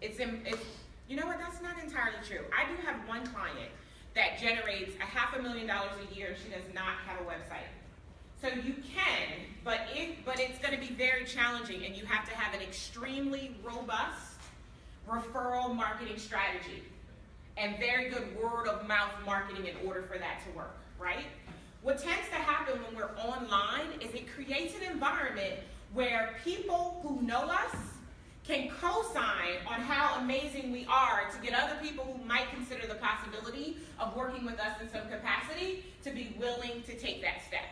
You know what, that's not entirely true. I do have one client that generates $500,000 a year. She does not have a website. So you can, but it's going to be very challenging, and you have to have an extremely robust referral marketing strategy and very good word of mouth marketing in order for that to work, right? What tends to happen when we're online is it creates an environment where people who know us can co-sign on how amazing we are to get other people who might consider the possibility of working with us in some capacity to be willing to take that step.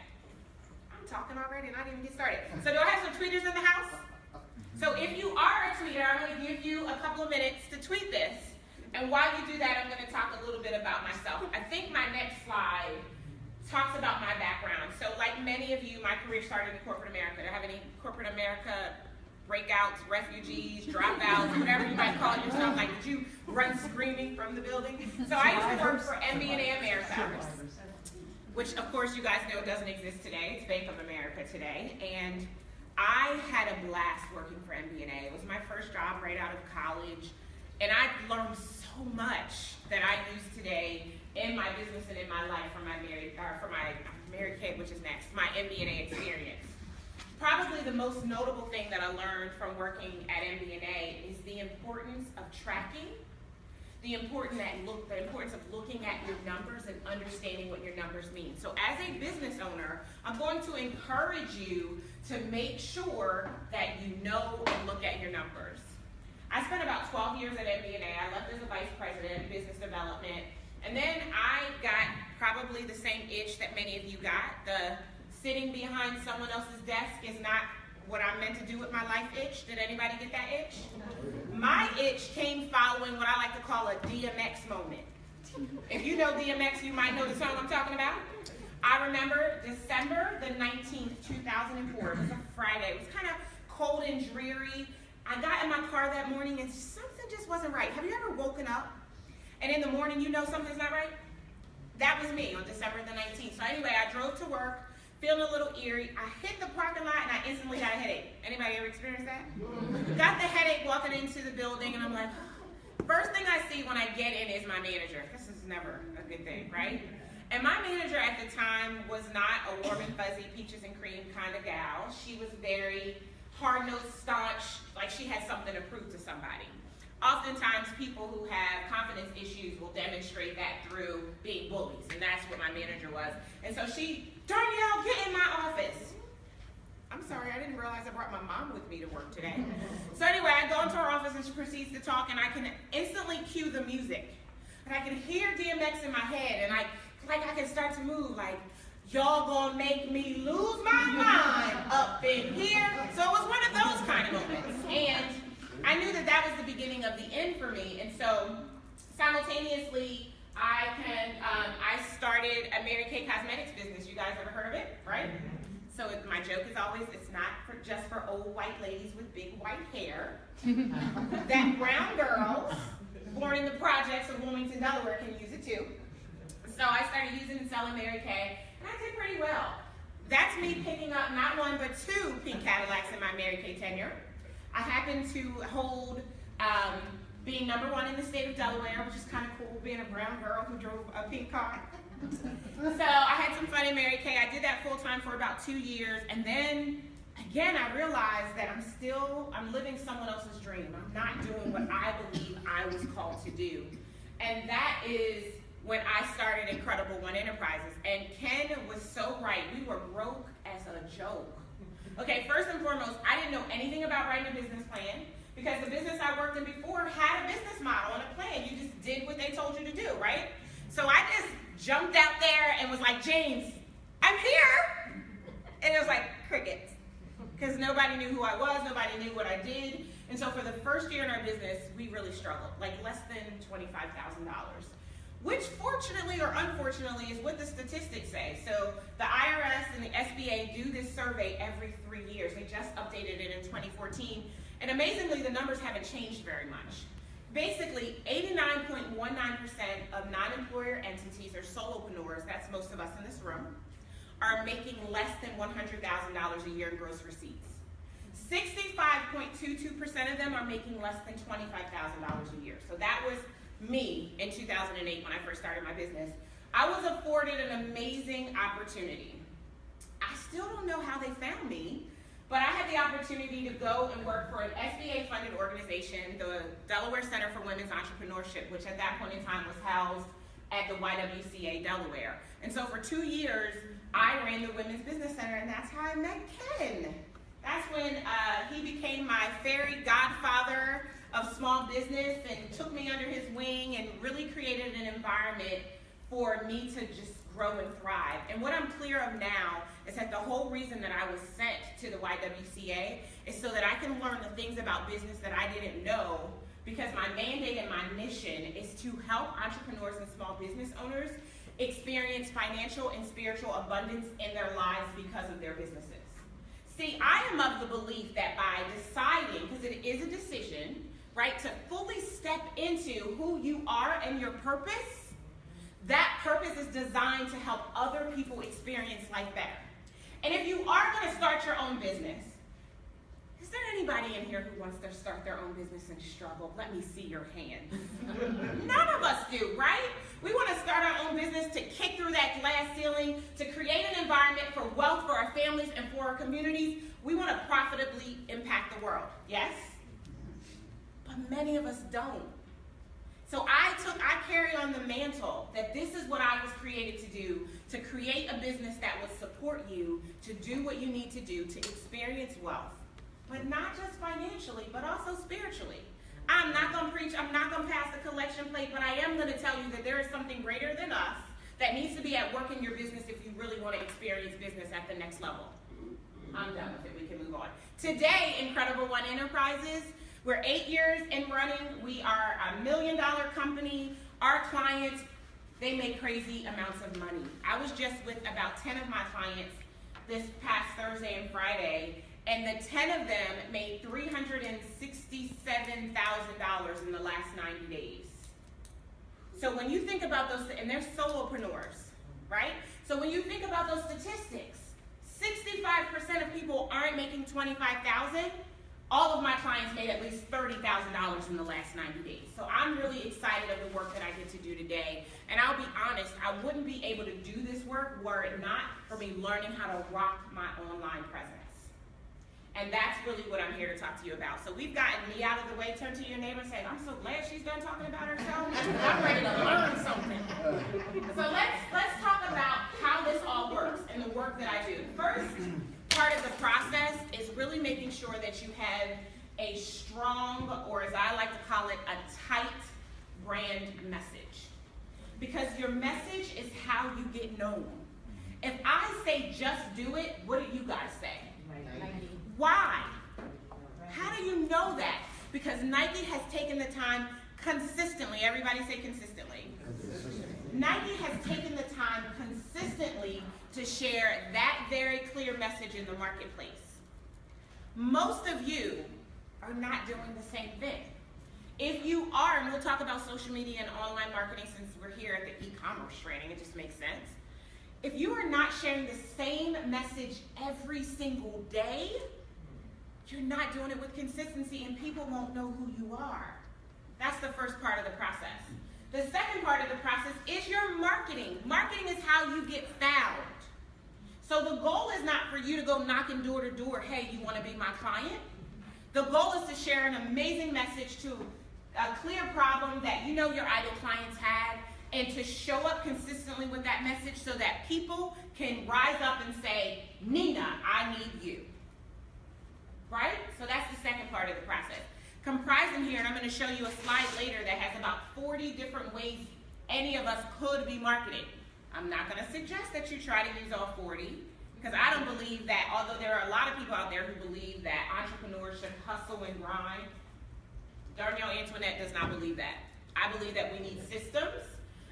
I'm talking already and I didn't even get started. So do I have some tweeters in the house? So if you are a tweeter, I'm going to give you a couple of minutes to tweet this. And while you do that, I'm going to talk a little bit about myself. I think my next slide talks about my background. So like many of you, my career started in corporate America. Do I have any corporate America breakouts, refugees, dropouts, whatever you might call yourself? Like, did you run screaming from the building? So I used to work for MBA America, which of course you guys know doesn't exist today. It's Bank of America today. And I had a blast working for MBA. It was my first job right out of college. And I learned so much that I use today in my business and in my life for my Mary Kay, which is next, my MBA experience. Probably the most notable thing that I learned from working at MBA is the importance of tracking, the importance of looking at your numbers and understanding what your numbers mean. So as a business owner, I'm going to encourage you to make sure that you know and look at your numbers. I spent about 12 years at MBA. I left as a vice president in business development. And then I got probably the same itch that many of you got. The sitting behind someone else's desk is not what I'm meant to do with my life itch. Did anybody get that itch? My itch came following what I like to call a DMX moment. If you know DMX, you might know the song I'm talking about. I remember December the 19th, 2004. It was a Friday. It was kind of cold and dreary. I got in my car that morning and something just wasn't right. Have you ever woken up and in the morning you know something's not right? That was me on December the 19th. So anyway, I drove to work, feeling a little eerie. I hit the parking lot and I instantly got a headache. Anybody ever experienced that? Got the headache walking into the building and I'm like, first thing I see when I get in is my manager. This is never a good thing, right? And my manager at the time was not a warm and fuzzy, peaches and cream kind of gal. She was very hard-nosed, staunch, like she had something to prove to somebody. Oftentimes, people who have confidence issues will demonstrate that through being bullies, and that's what my manager was. And so Darnyelle, get in my office. I'm sorry, I didn't realize I brought my mom with me to work today. So anyway, I go into her office and she proceeds to talk, and I can instantly cue the music. And I can hear DMX in my head, and I can start to move, like, y'all gonna make me lose my mind up in here. So it was one of those kind of moments. And I knew that was the beginning of the end for me. And so simultaneously, I started a Mary Kay Cosmetics business. You guys ever heard of it, right? So my joke is always, it's not just for old white ladies with big white hair. That brown girls born in the projects of Wilmington, Delaware can use it too. So I started using and selling Mary Kay. And I did pretty well. That's me picking up not one but two pink Cadillacs in my Mary Kay tenure. I happened to hold being #1 in the state of Delaware, which is kind of cool, being a brown girl who drove a pink car. So I had some fun in Mary Kay. I did that full time for about 2 years, and then again I realized that I'm living someone else's dream. I'm not doing what I believe I was called to do, and that is when I started Incredible One Enterprises. And Ken was so right. We were broke as a joke. Okay, first and foremost, I didn't know anything about writing a business plan because the business I worked in before had a business model and a plan. You just did what they told you to do, right? So I just jumped out there and was like, James, I'm here. And it was like crickets because nobody knew who I was. Nobody knew what I did. And so for the first year in our business, we really struggled, like less than $25,000. Which fortunately or unfortunately is what the statistics say. So the IRS and the SBA do this survey every 3 years. They just updated it in 2014. And amazingly, the numbers haven't changed very much. Basically, 89.19% of non-employer entities or solopreneurs, that's most of us in this room, are making less than $100,000 a year in gross receipts. 65.22% of them are making less than $25,000 a year. So that was me in 2008 when I first started my business. I was afforded an amazing opportunity. I still don't know how they found me, but I had the opportunity to go and work for an SBA-funded organization, the Delaware Center for Women's Entrepreneurship, which at that point in time was housed at the YWCA Delaware. And so for 2 years, I ran the Women's Business Center, and that's how I met Ken. That's when he became my fairy godfather of small business and took me under his wing and really created an environment for me to just grow and thrive. And what I'm clear of now is that the whole reason that I was sent to the YWCA is so that I can learn the things about business that I didn't know, because my mandate and my mission is to help entrepreneurs and small business owners experience financial and spiritual abundance in their lives because of their businesses. See, I am of the belief that by deciding, because it is a decision, right, to fully step into who you are and your purpose, that purpose is designed to help other people experience life better. And if you are going to start your own business, is there anybody in here who wants to start their own business and struggle? Let me see your hand. None of us do, right? We want to start our own business to kick through that glass ceiling, to create an environment for wealth for our families and for our communities. We want to profitably impact the world, yes? But many of us don't. So I carry on the mantle that this is what I was created to do, to create a business that would support you to do what you need to do to experience wealth, but not just financially, but also spiritually. I'm not going to preach, I'm not going to pass the collection plate, but I am going to tell you that there is something greater than us that needs to be at work in your business if you really want to experience business at the next level. I'm done with it, we can move on. Today, Incredible One Enterprises, we're 8 years in running. We are a $1 million company. Our clients, they make crazy amounts of money. I was just with about 10 of my clients this past Thursday and Friday, and the 10 of them made $367,000 in the last 90 days. So when you think about those, and they're solopreneurs, right? So when you think about those statistics, 65% of people aren't making $25,000. All of my clients made at least $30,000 in the last 90 days. So I'm really excited of the work that I get to do today. And I'll be honest, I wouldn't be able to do this work were it not for me learning how to rock my online presence. And that's really what I'm here to talk to you about. So we've gotten me out of the way. Turn to your neighbor and say, I'm so glad she's done talking about herself. I'm ready to learn something. So let's talk about how this all works and the work that I do. First part of the process is really making sure that you have a strong, or as I like to call it, a tight brand message. Because your message is how you get known. If I say just do it, what do you guys say? Nike. Why? How do you know that? Because Nike has taken the time consistently, everybody say consistently. Nike has taken the time consistently to share that very clear message in the marketplace. Most of you are not doing the same thing. If you are, and we'll talk about social media and online marketing since we're here at the e-commerce training, it just makes sense. If you are not sharing the same message every single day, you're not doing it with consistency and people won't know who you are. That's the first part of the process. The second part of the process is your marketing. Marketing is how you get found. So the goal is not for you to go knocking door to door, hey, you want to be my client? The goal is to share an amazing message to a clear problem that you know your ideal clients have, and to show up consistently with that message so that people can rise up and say, Nina, I need you. Right? So that's the second part of the process. Comprising here, and I'm going to show you a slide later that has about 40 different ways any of us could be marketing. I'm not going to suggest that you try to use all 40, because I don't believe that, although there are a lot of people out there who believe that entrepreneurs should hustle and grind, Darnyelle Antoinette does not believe that. I believe that we need systems,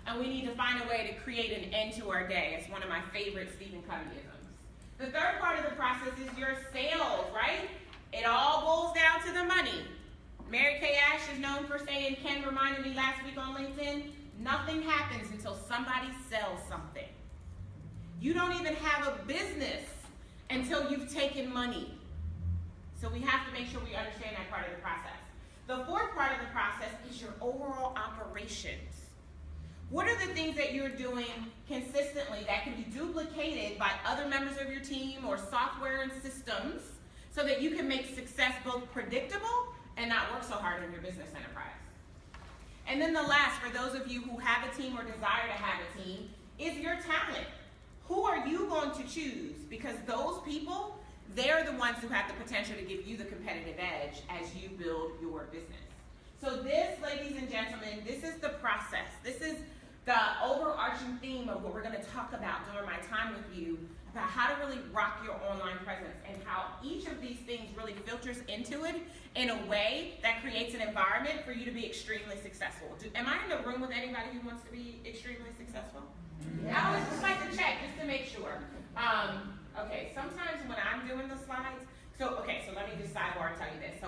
and we need to find a way to create an end to our day. It's one of my favorite Stephen Coveyisms. The third part of the process is your sales, right? It all boils down to the money. Mary Kay Ash is known for saying, Ken reminded me last week on LinkedIn, nothing happens until somebody sells something. You don't even have a business until you've taken money. So we have to make sure we understand that part of the process. The fourth part of the process is your overall operations. What are the things that you're doing consistently that can be duplicated by other members of your team or software and systems so that you can make success both predictable and not work so hard in your business enterprise? And then the last, for those of you who have a team or desire to have a team, is your talent. Who are you going to choose? Because those people, they're the ones who have the potential to give you the competitive edge as you build your business. So this, ladies and gentlemen, this is the process. This is the overarching theme of what we're going to talk about during my time with you, about how to really rock your online presence and how each of these things really filters into it in a way that creates an environment for you to be extremely successful. Am I in the room with anybody who wants to be extremely successful? Yeah. I always just like to check just to make sure. Okay, sometimes when I'm doing the slides, so let me just sidebar tell you this. So